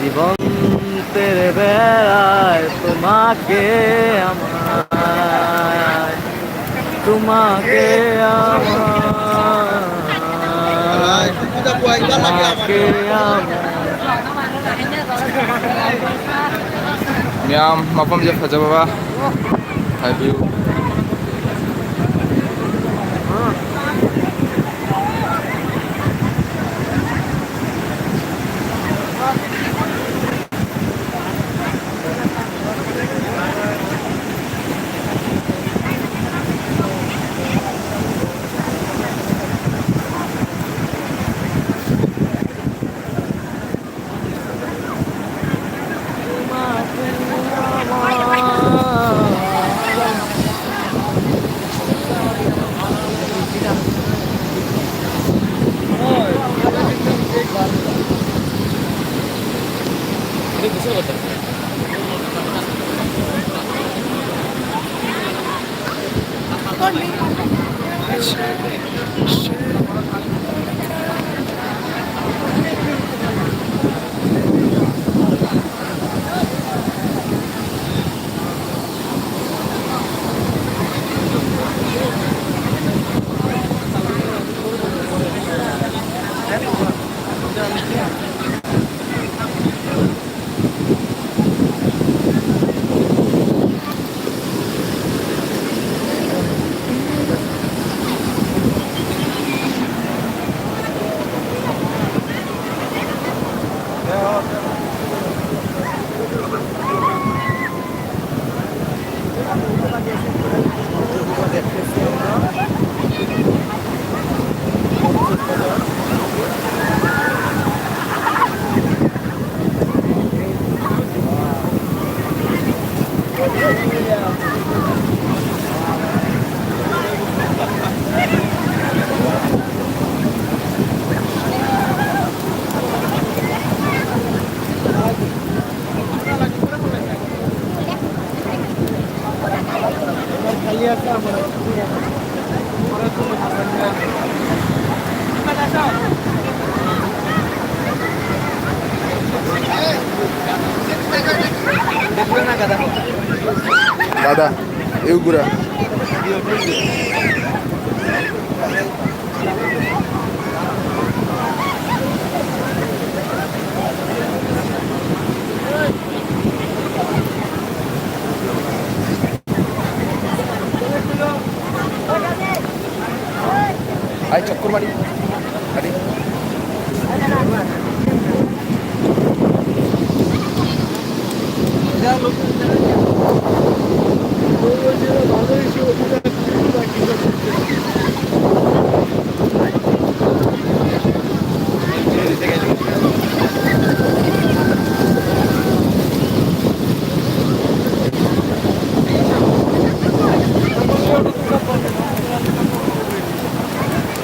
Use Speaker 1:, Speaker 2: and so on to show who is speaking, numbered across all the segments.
Speaker 1: জীবন তেরে বেড়ায় তোমাকে আমায়, তোমাকে আমায়, তোমাকে
Speaker 2: Miyam, mapam je fajar baba. Hi view. Dada, eu gura. Ay, chakkur mari. Adi.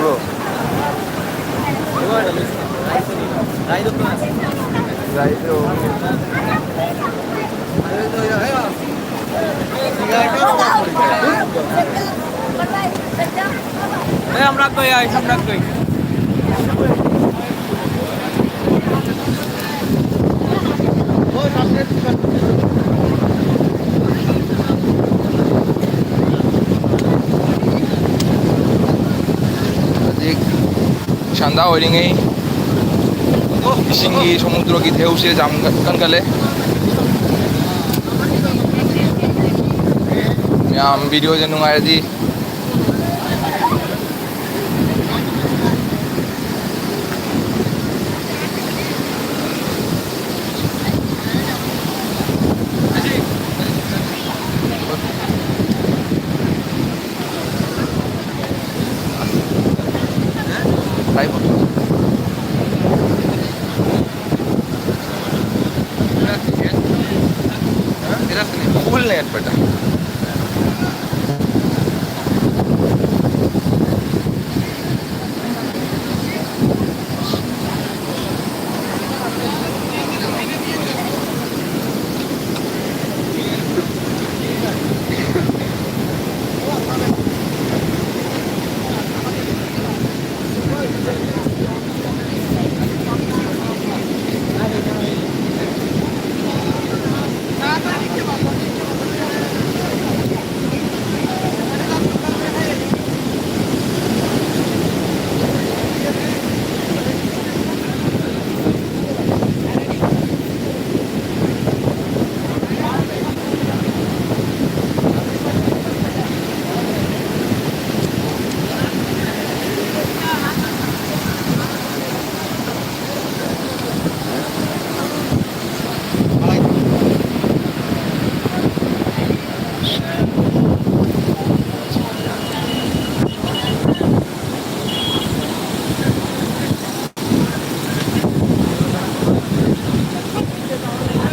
Speaker 2: Bro. Raido.
Speaker 1: আমরা কই আই আমরা কই
Speaker 2: Adik Shanda oiringai. Isinggi samudra ki dheu se jam kan kale. Miyam video je nungai di. Full net beta.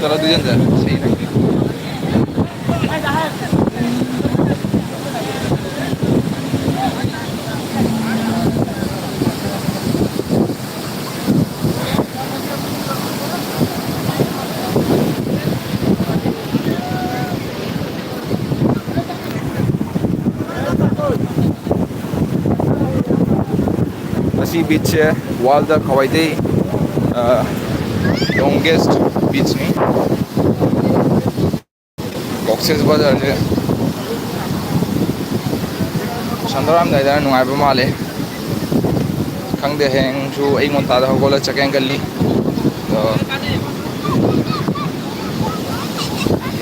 Speaker 2: चलो दुजन जा सही नहीं Masih beach wall the Hawaii longest beach ni Cox's Bazar je Sandaram dai da nungai ba male khangde heng chu ai ngon ta da hogola chakeng galli to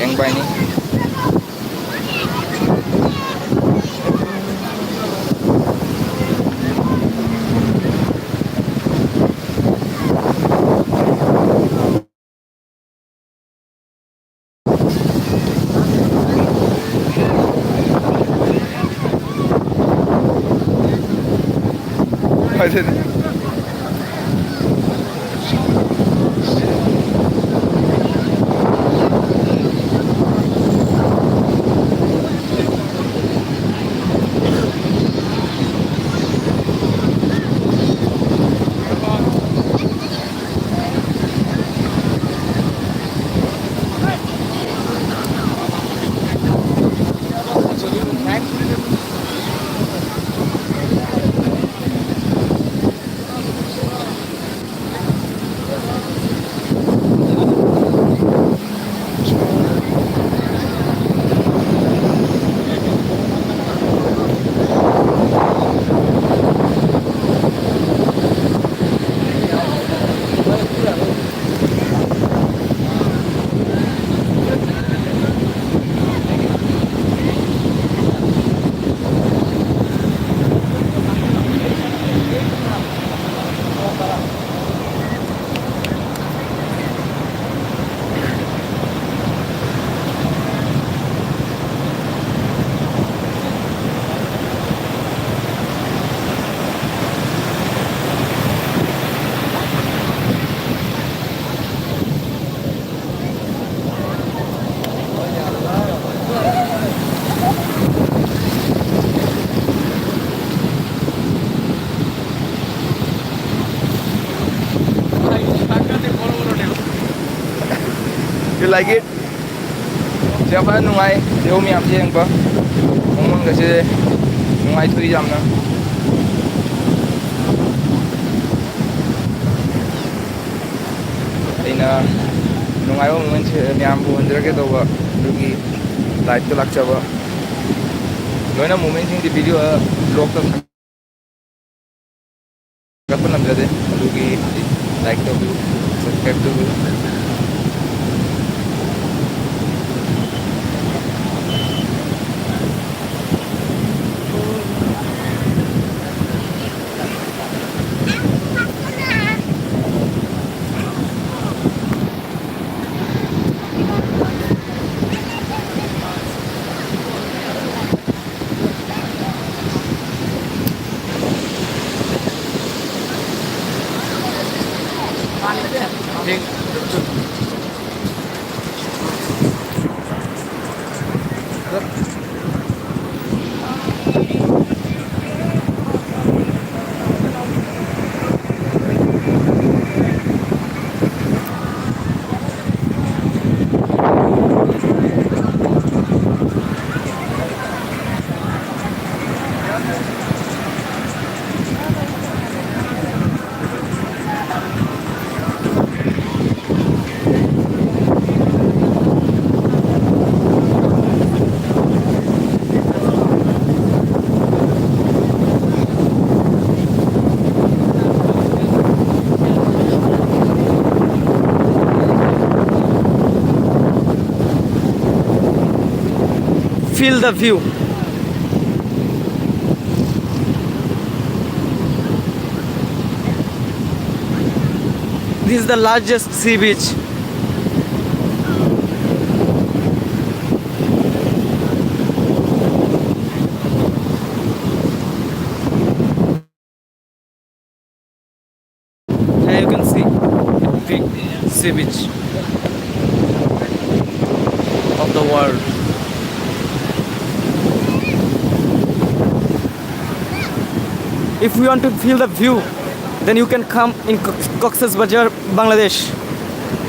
Speaker 2: heng bai ni You like it? Siapa nungai? Dia umi apa yang apa? Ngomong kasi nungai tu jam na. Ina nungai o moment niam bu andra ke doba. Dugi light tu lak chaba. Loina moment sing di video log tu. Kapan nam jade? Dugi like tu, subscribe tu.
Speaker 1: Feel the view. This is the largest sea beach. Here you can see big sea beach. of the world. If you want to feel the view, then you can come in Cox's Bazar, Bangladesh.